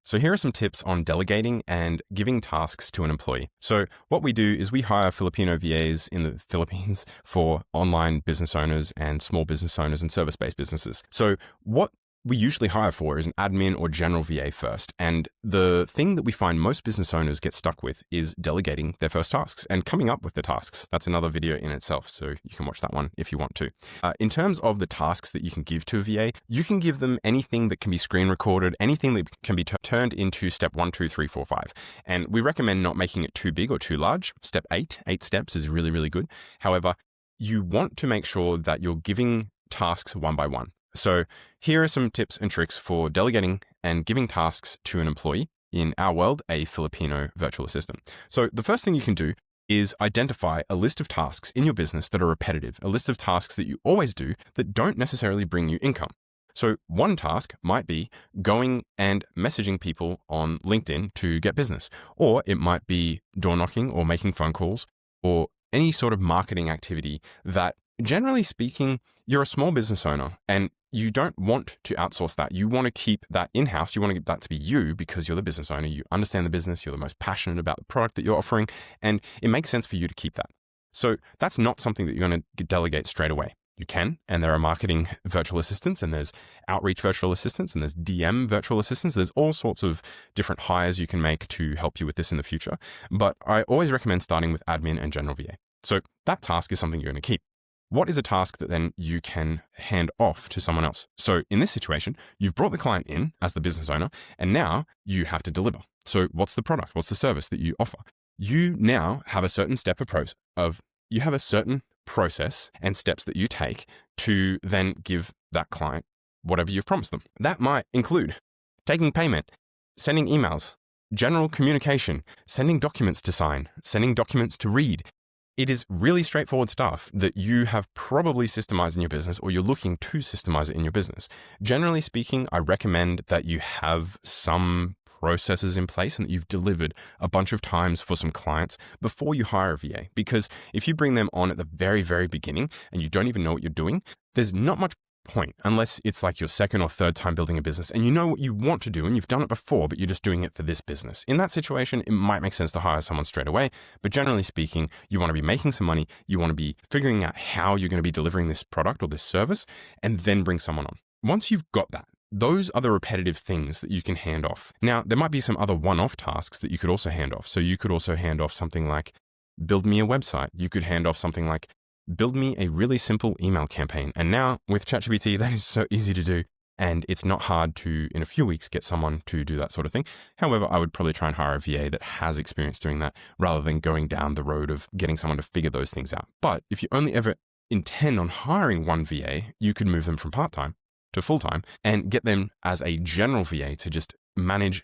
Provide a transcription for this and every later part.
So here are some tips on delegating and giving tasks to an employee. So what we do is we hire Filipino VAs in the Philippines for online business owners and small business owners and service-based businesses. So what we usually hire for is an admin or general VA first. And the thing that we find most business owners get stuck with is delegating their first tasks and coming up with the tasks. That's another video in itself, so you can watch that one if you want to. In terms of the tasks that you can give to a VA, you can give them anything that can be screen recorded, anything that can be turned into step 1, 2, 3, 4, 5. And we recommend not making it too big or too large. Step 8 steps is really, really good. However, you want to make sure that you're giving tasks one by one. So here are some tips and tricks for delegating and giving tasks to an employee, in our world, a Filipino virtual assistant. So the first thing you can do is identify a list of tasks in your business that are repetitive, a list of tasks that you always do that don't necessarily bring you income. So one task might be going and messaging people on LinkedIn to get business, or it might be door knocking or making phone calls or any sort of marketing activity that, generally speaking, you're a small business owner and you don't want to outsource that. You want to keep that in-house. You want to get that to be you because you're the business owner. You understand the business. You're the most passionate about the product that you're offering, and it makes sense for you to keep that. So that's not something that you're going to delegate straight away. You can, and there are marketing virtual assistants, and there's outreach virtual assistants, and there's DM virtual assistants. There's all sorts of different hires you can make to help you with this in the future. But I always recommend starting with admin and general VA. So that task is something you're going to keep. What is a task that then you can hand off to someone else? So in this situation, you've brought the client in as the business owner, and now you have to deliver. So what's the product? What's the service that you offer? You now have a certain step you have a certain process and steps that you take to then give that client whatever you've promised them. That might include taking payment, sending emails, general communication, sending documents to sign, sending documents to read. It is really straightforward stuff that you have probably systemized in your business, or you're looking to systemize it in your business. Generally speaking, I recommend that you have some processes in place and that you've delivered a bunch of times for some clients before you hire a VA. Because if you bring them on at the very, very beginning and you don't even know what you're doing, there's not much point unless it's like your second or third time building a business and you know what you want to do and you've done it before, but you're just doing it for this business. In that situation, it might make sense to hire someone straight away. But generally speaking, you want to be making some money. You want to be figuring out how you're going to be delivering this product or this service, and then bring someone on. Once you've got that, those are the repetitive things that you can hand off. Now, there might be some other one-off tasks that you could also hand off. So you could also hand off something like build me a website. You could hand off something like build me a really simple email campaign. And now with ChatGPT, that is so easy to do. And it's not hard to, in a few weeks, get someone to do that sort of thing. However, I would probably try and hire a VA that has experience doing that rather than going down the road of getting someone to figure those things out. But if you only ever intend on hiring one VA, you could move them from part-time to full-time and get them as a general VA to just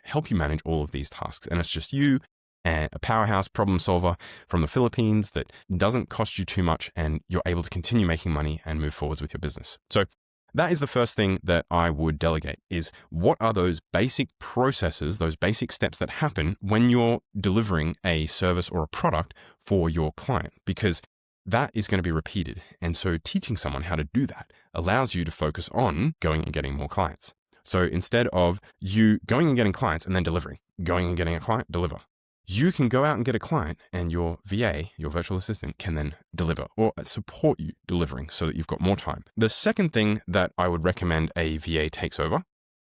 help you manage all of these tasks. And it's just you and a powerhouse problem solver from the Philippines that doesn't cost you too much, and you're able to continue making money and move forwards with your business. So that is the first thing that I would delegate, is what are those basic processes, those basic steps that happen when you're delivering a service or a product for your client, because that is going to be repeated. And so teaching someone how to do that allows you to focus on going and getting more clients. So instead of you going and getting clients and then delivering, going and getting a client, deliver, you can go out and get a client and your VA, your virtual assistant, can then deliver or support you delivering so that you've got more time. The second thing that I would recommend a VA takes over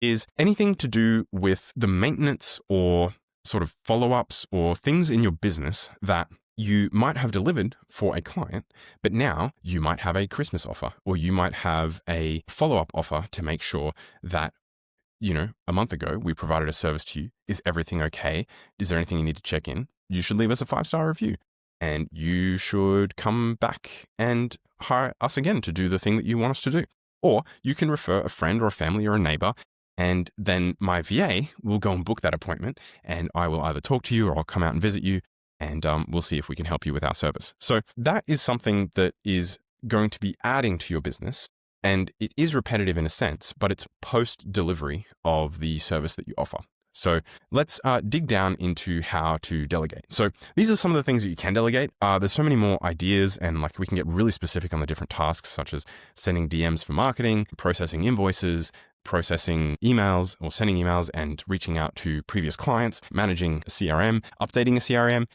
is anything to do with the maintenance or sort of follow-ups or things in your business that you might have delivered for a client, but now you might have a Christmas offer, or you might have a follow-up offer to make sure that, a month ago, we provided a service to you. Is everything okay? Is there anything you need to check in? You should leave us a 5-star review, and you should come back and hire us again to do the thing that you want us to do. Or you can refer a friend or a family or a neighbor, and then my VA will go and book that appointment, and I will either talk to you or I'll come out and visit you, and we'll see if we can help you with our service. So that is something that is going to be adding to your business. And it is repetitive in a sense, but it's post-delivery of the service that you offer. So let's dig down into how to delegate. So these are some of the things that you can delegate. There's so many more ideas, and we can get really specific on the different tasks, such as sending DMs for marketing, processing invoices, processing emails or sending emails and reaching out to previous clients, managing a CRM, updating a CRM,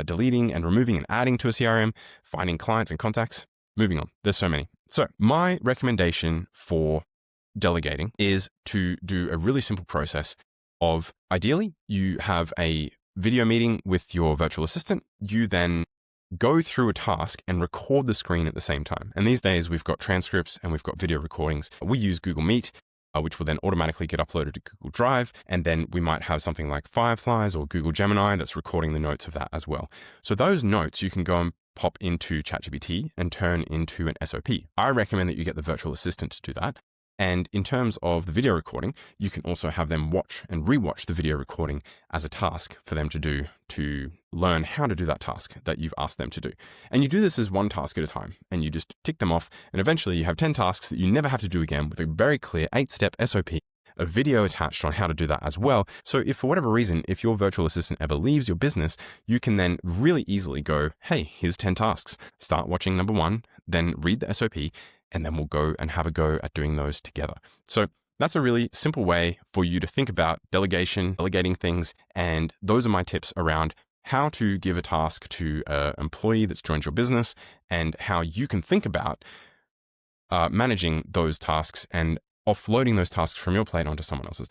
deleting and removing and adding to a CRM, finding clients and contacts. Moving on. There's so many. So my recommendation for delegating is to do a really simple process of, ideally, you have a video meeting with your virtual assistant. You then go through a task and record the screen at the same time. And these days we've got transcripts and we've got video recordings. We use Google Meet, which will then automatically get uploaded to Google Drive. And then we might have something like Fireflies or Google Gemini that's recording the notes of that as well. So those notes you can go and pop into ChatGPT and turn into an SOP. I recommend that you get the virtual assistant to do that. And in terms of the video recording, you can also have them watch and rewatch the video recording as a task for them to do, to learn how to do that task that you've asked them to do. And you do this as one task at a time, and you just tick them off. And eventually you have 10 tasks that you never have to do again with a very clear 8-step SOP, a video attached on how to do that as well. So if for whatever reason, if your virtual assistant ever leaves your business, you can then really easily go, hey, here's 10 tasks. Start watching number 1, then read the SOP, and then we'll go and have a go at doing those together. So that's a really simple way for you to think about delegation, delegating things. And those are my tips around how to give a task to an employee that's joined your business and how you can think about managing those tasks and offloading those tasks from your plate onto someone else's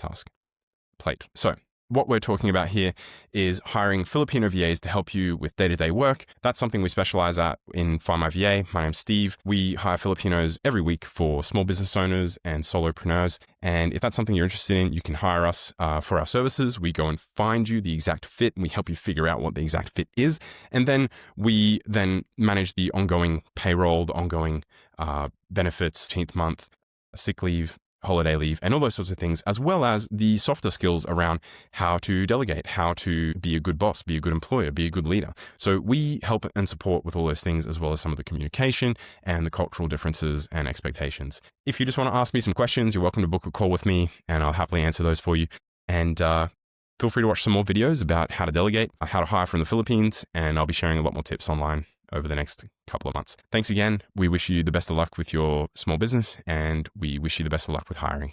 plate. So what we're talking about here is hiring Filipino VAs to help you with day-to-day work. That's something we specialize at in Find My VA. My name's Steve. We hire Filipinos every week for small business owners and solopreneurs. And if that's something you're interested in, you can hire us for our services. We go and find you the exact fit. And we help you figure out what the exact fit is. And then we then manage the ongoing payroll, the ongoing benefits, 10th month, sick leave, holiday leave, and all those sorts of things, as well as the softer skills around how to delegate, how to be a good boss, be a good employer, be a good leader. So we help and support with all those things, as well as some of the communication and the cultural differences and expectations. If you just want to ask me some questions, you're welcome to book a call with me and I'll happily answer those for you. And feel free to watch some more videos about how to delegate, how to hire from the Philippines, and I'll be sharing a lot more tips online over the next couple of months. Thanks again. We wish you the best of luck with your small business, and we wish you the best of luck with hiring.